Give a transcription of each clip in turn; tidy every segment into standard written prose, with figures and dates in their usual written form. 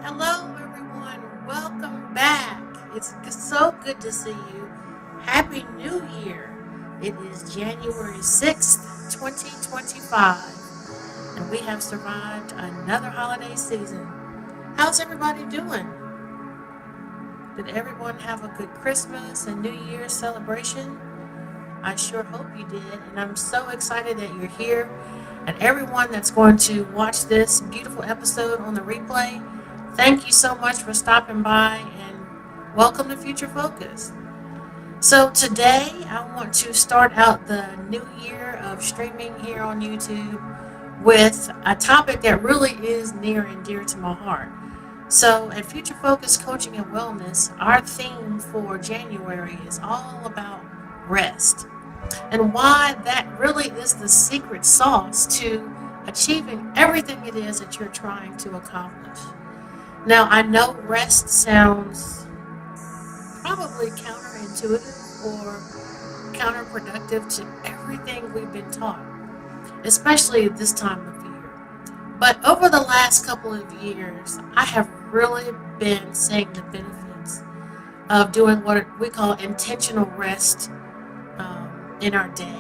Hello, everyone. Welcome back. It's so good to see you. Happy New Year. It is January 6th, 2025, and we have survived another holiday season. How's everybody doing? Did everyone have a good Christmas and New Year's celebration? I sure hope you did, and I'm so excited that you're here. And everyone that's going to watch this beautiful episode on the replay, thank you so much for stopping by and welcome to Future Focus. So, today I want to start out the new year of streaming here on YouTube with a topic that really is near and dear to my heart. So, at Future Focus Coaching and Wellness, our theme for January is all about rest and why that really is the secret sauce to achieving everything it is that you're trying to accomplish. Now, I know rest sounds probably counterintuitive or counterproductive to everything we've been taught, especially this time of year. But over the last couple of years, I have really been seeing the benefits of doing what we call intentional rest in our day,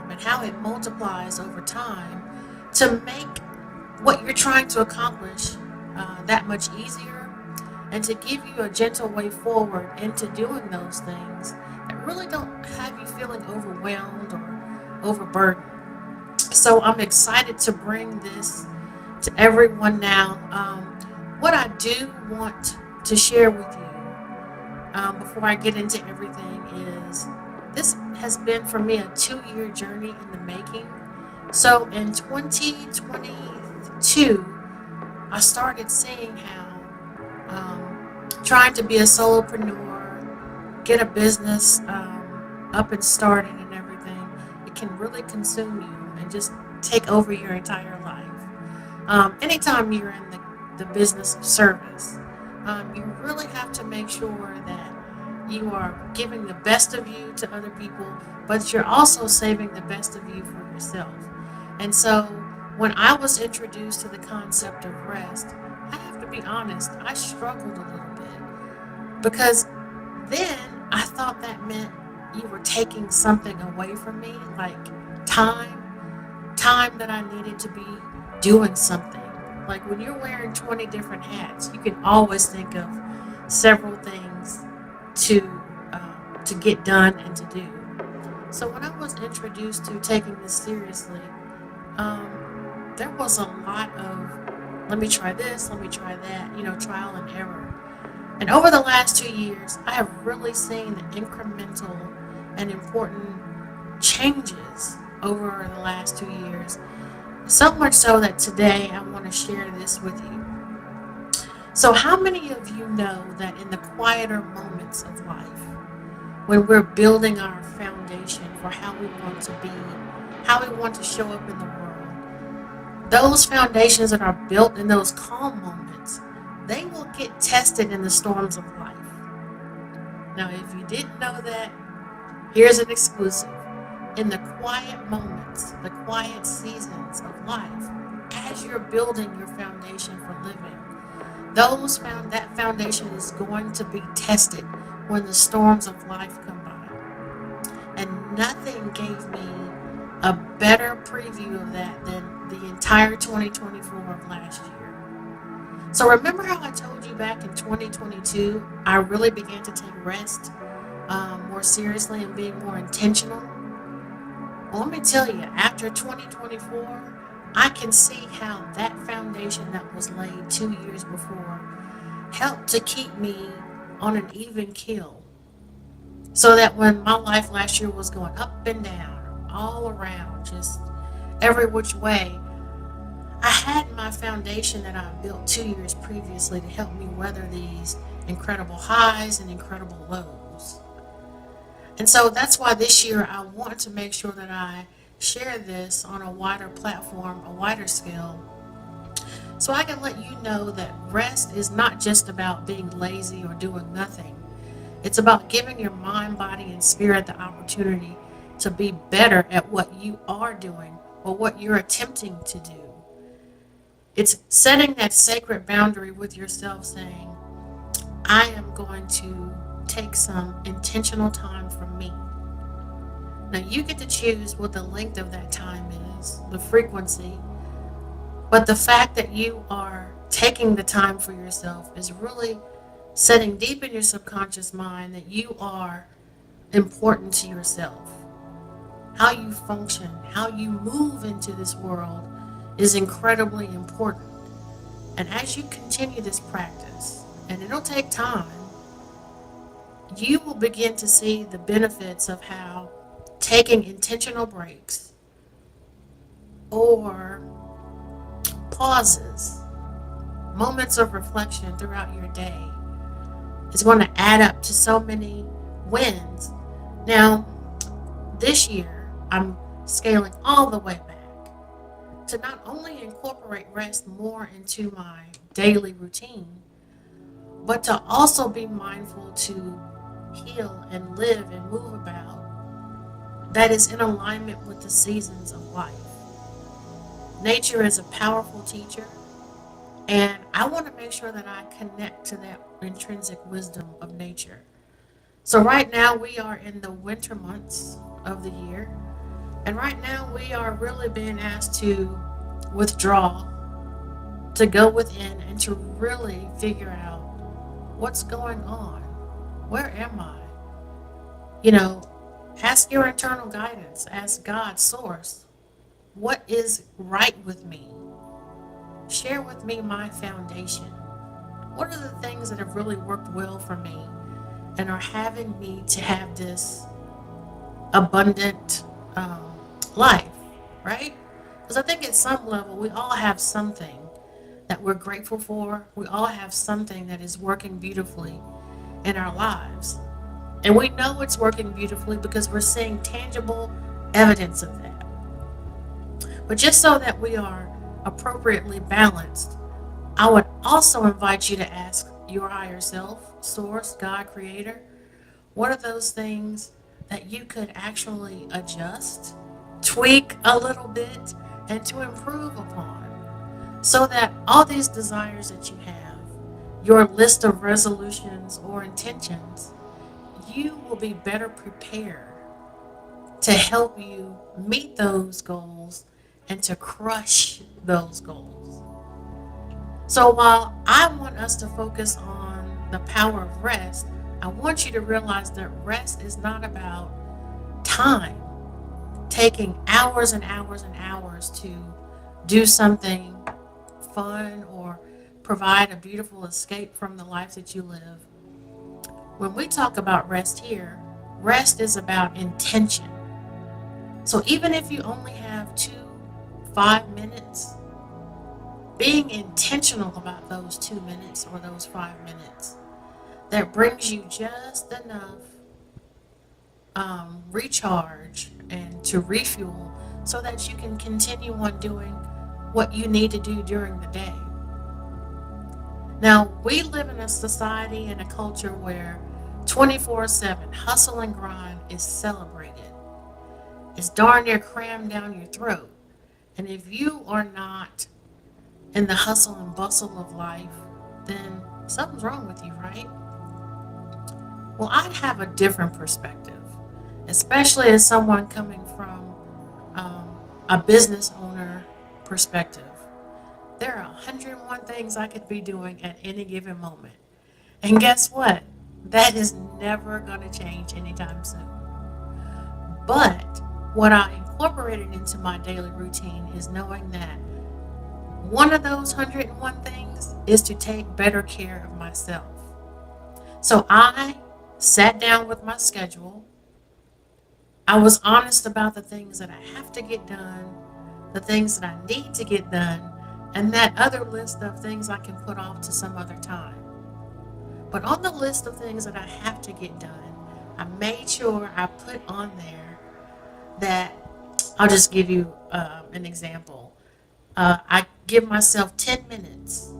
and how it multiplies over time to make what you're trying to accomplish that much easier and to give you a gentle way forward into doing those things that really don't have you feeling overwhelmed or overburdened. So I'm excited to bring this to everyone now. What I do want to share with you before I get into everything is this has been for me a 2-year journey in the making. So in 2022, I started seeing how trying to be a solopreneur, get a business up and starting and everything, it can really consume you and just take over your entire life. Anytime you're in the business of service, you really have to make sure that you are giving the best of you to other people, but you're also saving the best of you for yourself. And so when I was introduced to the concept of rest, I have to be honest, I struggled a little bit because then I thought that meant you were taking something away from me, like time that I needed to be doing something. Like when you're wearing 20 different hats, you can always think of several things to to get done and to do. So when I was introduced to taking this seriously, there was a lot of let me try this, let me try that, trial and error. And over the last 2 years, I have really seen the incremental and important changes over the last 2 years. So much so that today I want to share this with you. So, how many of you know that in the quieter moments of life, when we're building our foundation for how we want to be, how we want to show up in the world, those foundations that are built in those calm moments, they will get tested in the storms of life. Now, if you didn't know that, here's an exclusive. In the quiet moments, the quiet seasons of life, as you're building your foundation for living, that foundation is going to be tested when the storms of life come by. And nothing gave me a better preview of that than the entire 2024 of last year. So remember how I told you back in 2022, I really began to take rest more seriously and being more intentional? Well, let me tell you, after 2024, I can see how that foundation that was laid 2 years before helped to keep me on an even keel. So that when my life last year was going up and down, all around, just every which way, I had my foundation that I built 2 years previously to help me weather these incredible highs and incredible lows. And so that's why this year I want to make sure that I share this on a wider platform, a wider scale, so I can let you know that rest is not just about being lazy or doing nothing. It's about giving your mind, body, and spirit the opportunity to be better at what you are doing or what you're attempting to do. It's setting that sacred boundary with yourself, saying, I am going to take some intentional time for me. Now, you get to choose what the length of that time is, the frequency, but the fact that you are taking the time for yourself is really setting deep in your subconscious mind that you are important to yourself. How you function, how you move into this world is incredibly important. And as you continue this practice, and it'll take time, you will begin to see the benefits of how taking intentional breaks or pauses, moments of reflection throughout your day is going to add up to so many wins. Now, this year, I'm scaling all the way back to not only incorporate rest more into my daily routine, but to also be mindful to heal and live and move about that is in alignment with the seasons of life. Nature is a powerful teacher, and I want to make sure that I connect to that intrinsic wisdom of nature. So, right now, we are in the winter months of the year, and right now, we are really being asked to withdraw, to go within, and to really figure out what's going on. Where am I? You know, ask your internal guidance, ask God's source, what is right with me? Share with me my foundation. What are the things that have really worked well for me and are having me to have this abundant life, right? Because I think at some level we all have something that we're grateful for. We all have something that is working beautifully in our lives. And we know it's working beautifully because we're seeing tangible evidence of that. But just so that we are appropriately balanced, I would also invite you to ask your higher self, source, God, creator, what are those things that you could actually adjust, tweak a little bit, and to improve upon so that all these desires that you have, your list of resolutions or intentions, you will be better prepared to help you meet those goals and to crush those goals. So while I want us to focus on the power of rest, I want you to realize that rest is not about time, taking hours and hours and hours to do something fun or provide a beautiful escape from the life that you live. When we talk about rest here, rest is about intention. So even if you only have 5 minutes, being intentional about those 2 minutes or those 5 minutes, that brings you just enough recharge and to refuel so that you can continue on doing what you need to do during the day. Now, we live in a society and a culture where 24/7 hustle and grind is celebrated. It's darn near crammed down your throat. And if you are not in the hustle and bustle of life, then something's wrong with you, right? Well, I'd have a different perspective, especially as someone coming from a business owner perspective. There are 101 things I could be doing at any given moment. And guess what? That is never going to change anytime soon. But what I incorporated into my daily routine is knowing that one of those 101 things is to take better care of myself. So I sat down with my schedule. I was honest about the things that I have to get done, the things that I need to get done, and that other list of things I can put off to some other time. But on the list of things that I have to get done, I made sure I put on there that I'll just give you an example. I give myself 10 minutes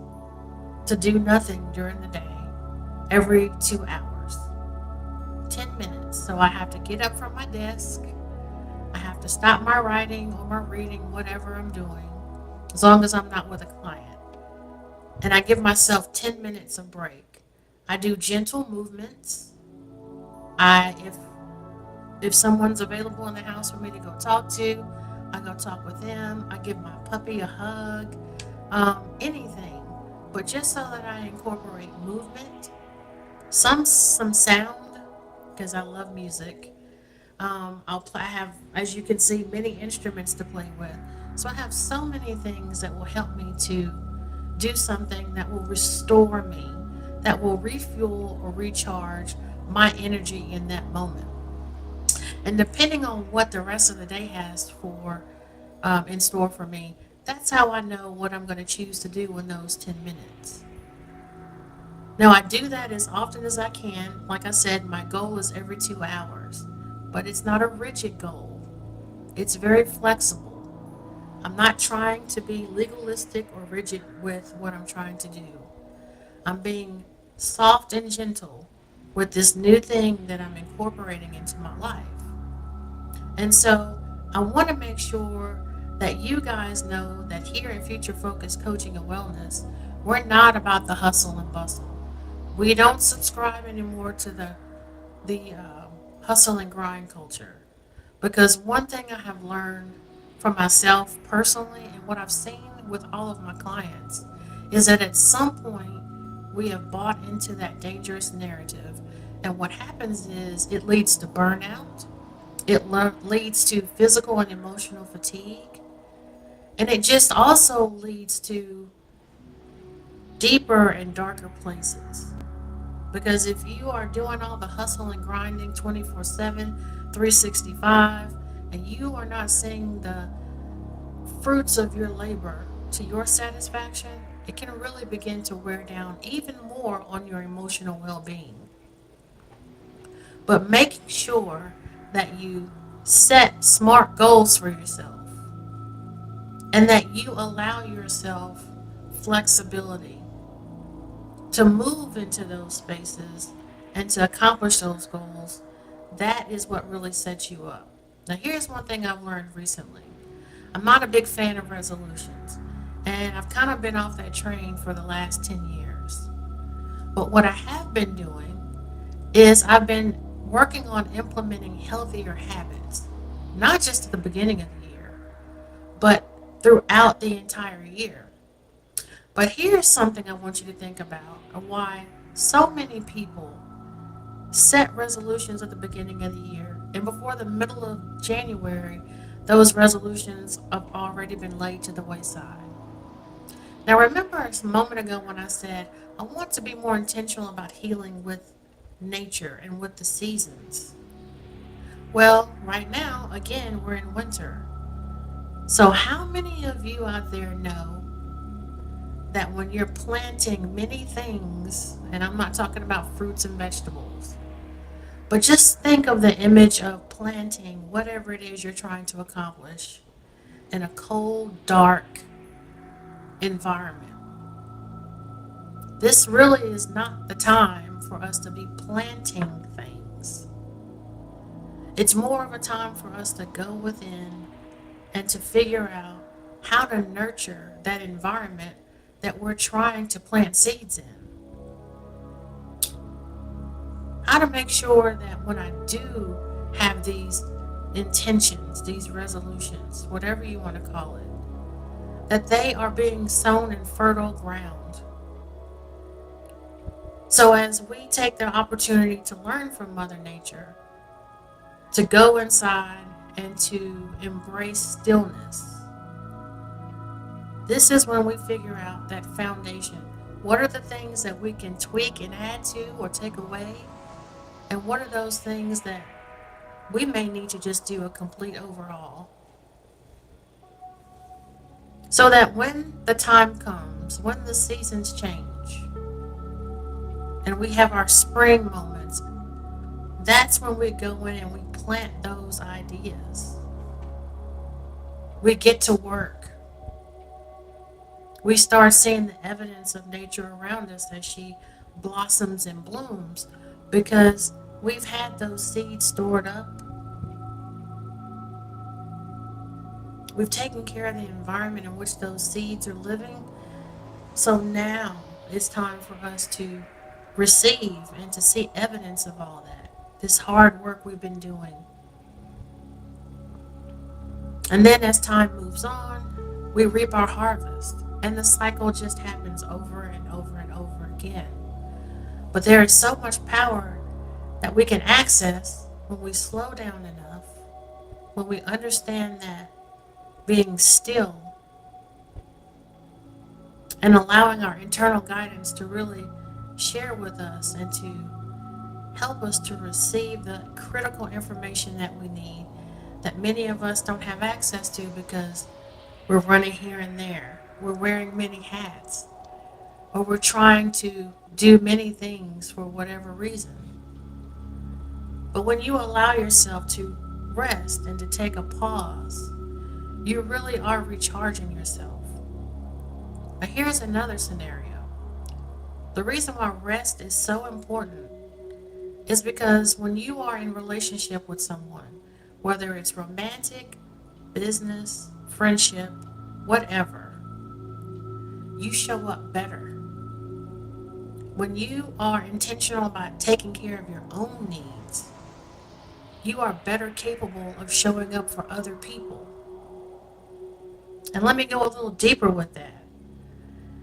to do nothing during the day every 2 hours. 10 minutes. So I have to get up from my desk. I have to stop my writing or my reading, whatever I'm doing. as long as I'm not with a client. And I give myself 10 minutes of break. I do gentle movements. If someone's available in the house for me to go talk to, I go talk with them. I give my puppy a hug, anything. But just so that I incorporate movement, some sound, because I love music. I have, as you can see, many instruments to play with. So I have so many things that will help me to do something that will restore me, that will refuel or recharge my energy in that moment. And depending on what the rest of the day has for in store for me, that's how I know what I'm going to choose to do in those 10 minutes. Now, I do that as often as I can. Like I said, my goal is every 2 hours, but it's not a rigid goal. It's very flexible. I'm not trying to be legalistic or rigid with what I'm trying to do. I'm being soft and gentle with this new thing that I'm incorporating into my life. And so I want to make sure that you guys know that here at Future Focus Coaching and Wellness, we're not about the hustle and bustle. We don't subscribe anymore to the hustle and grind culture. Because one thing I have learned for myself personally and what I've seen with all of my clients is that at some point we have bought into that dangerous narrative. And what happens is it leads to burnout, leads to physical and emotional fatigue, and it just also leads to deeper and darker places. Because if you are doing all the hustle and grinding 24/7, 365, and you are not seeing the fruits of your labor to your satisfaction, it can really begin to wear down even more on your emotional well being. But making sure that you set smart goals for yourself and that you allow yourself flexibility to move into those spaces and to accomplish those goals, that is what really sets you up. Now, here's one thing I've learned recently. I'm not a big fan of resolutions, and I've kind of been off that train for the last 10 years. But what I have been doing is I've been working on implementing healthier habits, not just at the beginning of the year, but throughout the entire year. But here's something I want you to think about why so many people set resolutions at the beginning of the year, and before the middle of January, those resolutions have already been laid to the wayside. Now, remember a moment ago when I said I want to be more intentional about healing with nature and with the seasons? Well, right now, again, we're in winter. So, how many of you out there know that when you're planting many things, and I'm not talking about fruits and vegetables, but just think of the image of planting whatever it is you're trying to accomplish in a cold, dark environment. This really is not the time for us to be planting things. It's more of a time for us to go within and to figure out how to nurture that environment that we're trying to plant seeds in. How to make sure that when I do have these intentions, these resolutions, whatever you want to call it, that they are being sown in fertile ground. So as we take the opportunity to learn from Mother Nature, to go inside and to embrace stillness, this is when we figure out that foundation. What are the things that we can tweak and add to or take away? And what are those things that we may need to just do a complete overhaul? So that when the time comes, when the seasons change, and we have our spring moments, that's when we go in and we plant those ideas. We get to work. We start seeing the evidence of nature around us as she blossoms and blooms because we've had those seeds stored up. We've taken care of the environment in which those seeds are living. So now it's time for us to receive and to see evidence of all that. This hard work we've been doing. And then as time moves on, we reap our harvest. And the cycle just happens over and over and over again. But there is so much power that we can access when we slow down enough, when we understand that being still and allowing our internal guidance to really share with us and to help us to receive the critical information that we need that many of us don't have access to because we're running here and there. We're wearing many hats, or we're trying to do many things for whatever reason. But when you allow yourself to rest and to take a pause, you really are recharging yourself. Now, here's another scenario. The reason why rest is so important is because when you are in relationship with someone, whether it's romantic, business, friendship, whatever, you show up better. When you are intentional about taking care of your own needs, you are better capable of showing up for other people. And let me go a little deeper with that.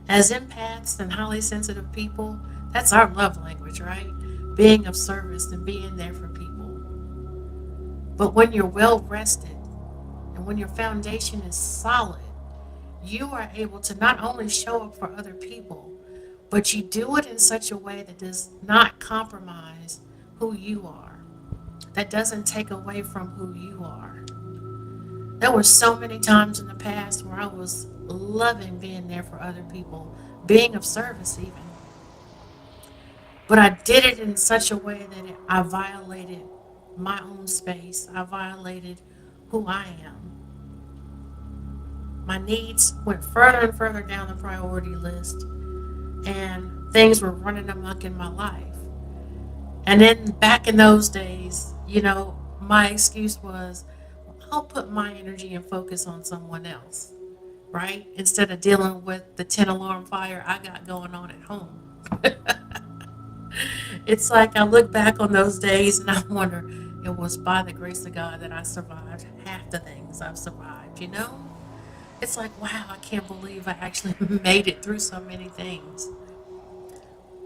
As empaths and highly sensitive people, that's our love language, right? Being of service and being there for people. But when you're well rested and when your foundation is solid, you are able to not only show up for other people, but you do it in such a way that does not compromise who you are, that doesn't take away from who you are. There were so many times in the past where I was loving being there for other people, being of service even. But I did it in such a way that I violated my own space. I violated who I am. My needs went further and further down the priority list, and things were running amok in my life. And then back in those days, my excuse was, I'll put my energy and focus on someone else, right? Instead of dealing with the 10 alarm fire I got going on at home. It's like I look back on those days and I wonder, it was by the grace of God that I survived half the things I've survived. It's like, wow, I can't believe I actually made it through so many things.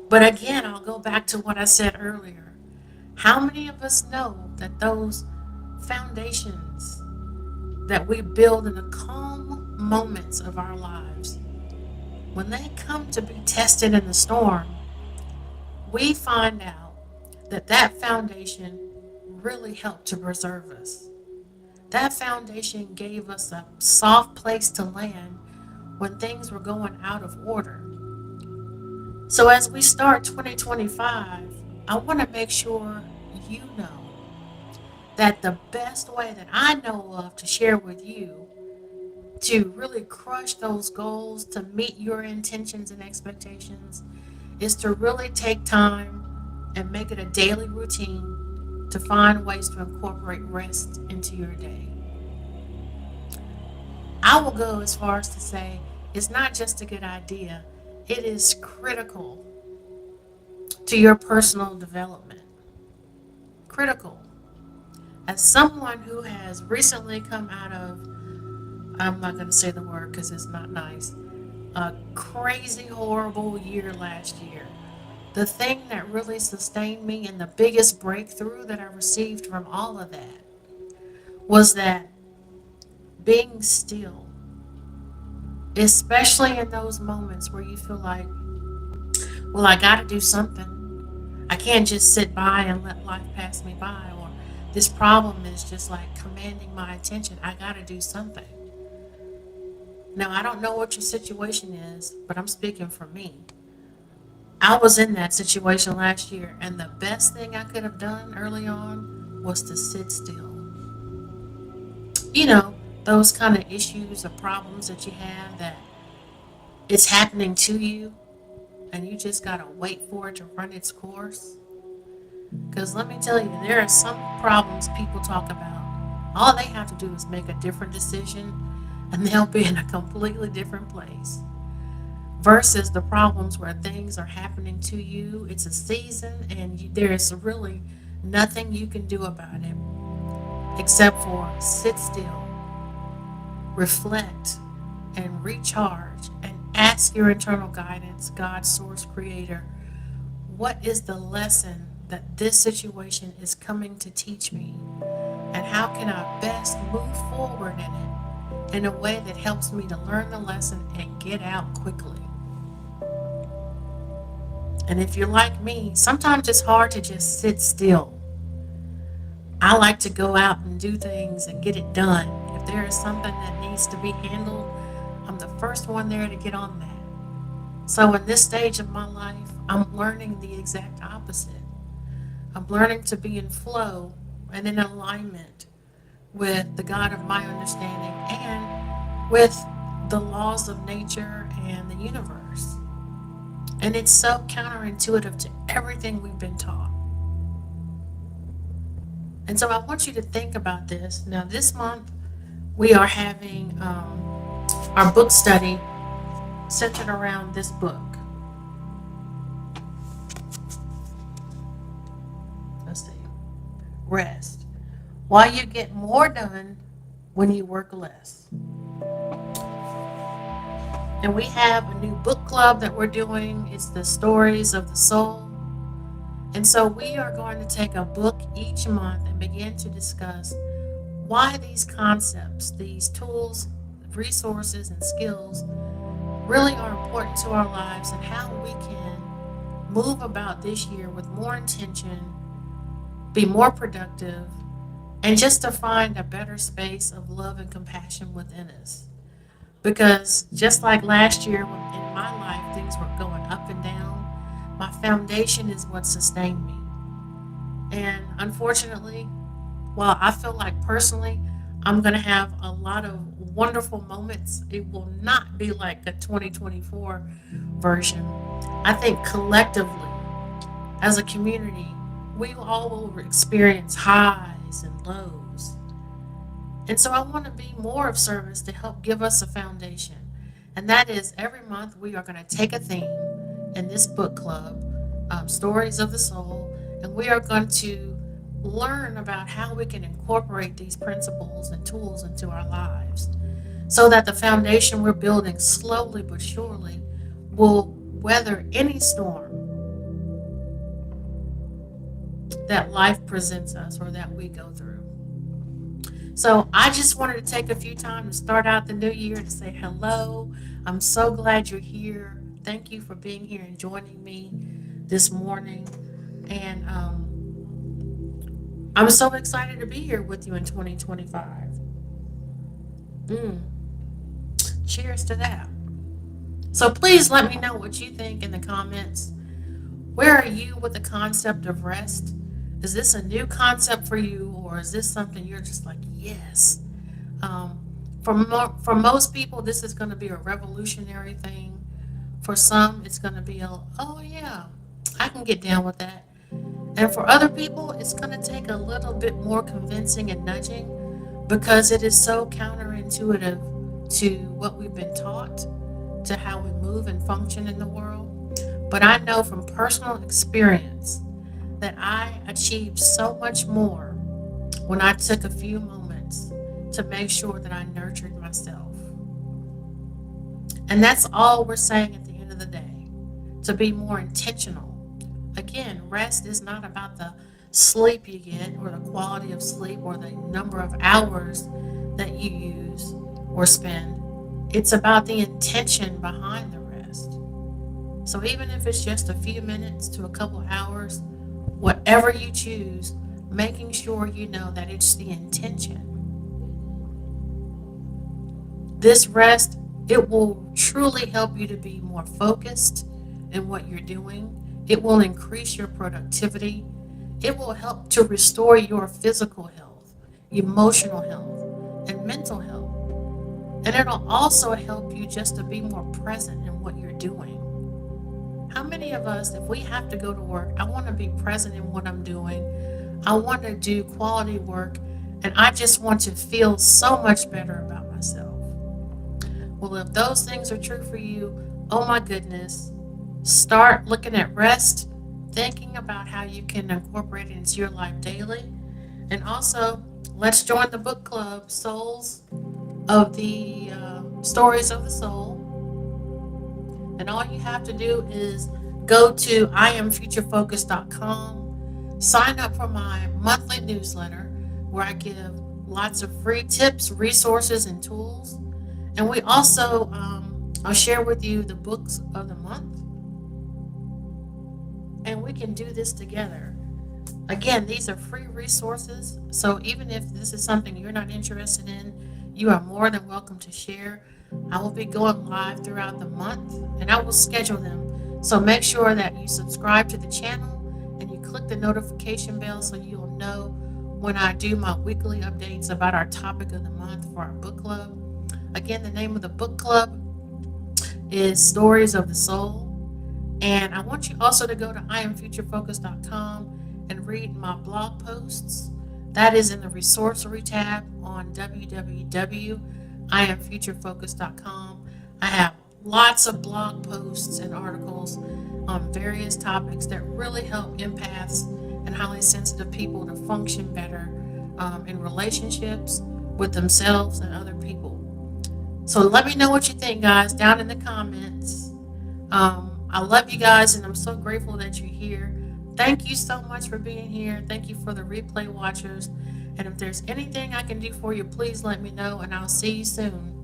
But again, I'll go back to what I said earlier. How many of us know that those foundations that we build in the calm moments of our lives, when they come to be tested in the storm, we find out that that foundation really helped to preserve us. That foundation gave us a soft place to land when things were going out of order. So as we start 2025, I want to make sure you know that the best way that I know of to share with you to really crush those goals, to meet your intentions and expectations, is to really take time and make it a daily routine to find ways to incorporate rest into your day. I will go as far as to say it's not just a good idea, it is critical to your personal development. Critical. As someone who has recently come out of, I'm not going to say the word because it's not nice, a crazy, horrible year last year. The thing that really sustained me and the biggest breakthrough that I received from all of that was that being still, especially in those moments where you feel like, well, I got to do something. I can't just sit by and let life pass me by, or this problem is just like commanding my attention. I got to do something. Now, I don't know what your situation is, but I'm speaking for me. I was in that situation last year, and the best thing I could have done early on was to sit still. You know, those kind of issues or problems that you have that it's happening to you, and you just got to wait for it to run its course. Because let me tell you, there are some problems people talk about. All they have to do is make a different decision, and they'll be in a completely different place. Versus the problems where things are happening to you, it's a season, and there's really nothing you can do about it except for sit still, reflect, and recharge, and ask your internal guidance, God, source, creator, what is the lesson that this situation is coming to teach me? And how can I best move forward in it in a way that helps me to learn the lesson and get out quickly? And if you're like me, sometimes it's hard to just sit still. I like to go out and do things and get it done. If there is something that needs to be handled, I'm the first one there to get on that. So in this stage of my life, I'm learning the exact opposite. I'm learning to be in flow and in alignment with the God of my understanding and with the laws of nature and the universe. And it's so counterintuitive to everything we've been taught. And so I want you to think about this. Now, this month, we are having our book study centered around this book. Let's see. Rest. Why you get more done when you work less. And we have a new book club that we're doing. It's the Stories of the Soul. And so we are going to take a book each month and begin to discuss why these concepts, these tools, resources, and skills really are important to our lives and how we can move about this year with more intention, be more productive, and just to find a better space of love and compassion within us. Because just like last year in my life, things were going up and down, my foundation is what sustained me. And unfortunately, while I feel like personally I'm going to have a lot of wonderful moments, it will not be like a 2024 version. I think collectively, as a community, we all will experience highs and lows. And so I want to be more of service to help give us a foundation. And that is every month we are going to take a theme in this book club, Stories of the Soul, and we are going to learn about how we can incorporate these principles and tools into our lives so that the foundation we're building slowly but surely will weather any storm that life presents us or that we go through. So I just wanted to take a few time to start out the new year to say hello. I'm so glad you're here. Thank you for being here and joining me this morning. And I'm so excited to be here with you in 2025. Mm, cheers to that. So please let me know what you think in the comments. Where are you with the concept of rest? Is this a new concept for you, or is this something you're just like, yes? Um, for most people, this is going to be a revolutionary thing. For some, it's going to be oh yeah, I can get down with that. And for other people, it's going to take a little bit more convincing and nudging because it is so counterintuitive to what we've been taught, to how we move and function in the world. But I know from personal experience that I achieved so much more when I took a few moments to make sure that I nurtured myself. And that's all we're saying at the end of the day, to be more intentional. Again, rest is not about the sleep you get or the quality of sleep or the number of hours that you use or spend. It's about the intention behind the rest. So even if it's just a few minutes to a couple hours, whatever you choose, making sure you know that it's the intention. This rest, it will truly help you to be more focused in what you're doing. It will increase your productivity. It will help to restore your physical health, emotional health, and mental health. And it'll also help you just to be more present in what you're doing. How many of us, if we have to go to work, I want to be present in what I'm doing. I want to do quality work, and I just want to feel so much better about myself. Well, if those things are true for you, oh my goodness, start looking at rest, thinking about how you can incorporate it into your life daily. And also, let's join the book club, Souls of the Stories of the Soul. And all you have to do is go to iamfuturefocused.com, sign up for my monthly newsletter where I give lots of free tips, resources, and tools. And we also, I'll share with you the books of the month, and we can do this together. Again, these are free resources, so even if this is something you're not interested in, you are more than welcome to share. I will be going live throughout the month, and I will schedule them. So make sure that you subscribe to the channel and you click the notification bell so you'll know when I do my weekly updates about our topic of the month for our book club. Again, the name of the book club is Stories of the Soul. And I want you also to go to iamfuturefocused.com and read my blog posts. That is in the resourcery tab on www.iamfuturefocused.com. I have lots of blog posts and articles on various topics that really help empaths and highly sensitive people to function better in relationships with themselves and other people. So let me know what you think, guys, down in the comments. I love you guys, and I'm so grateful that you're here. Thank you so much for being here. Thank you for the replay watchers. And if there's anything I can do for you, please let me know, and I'll see you soon.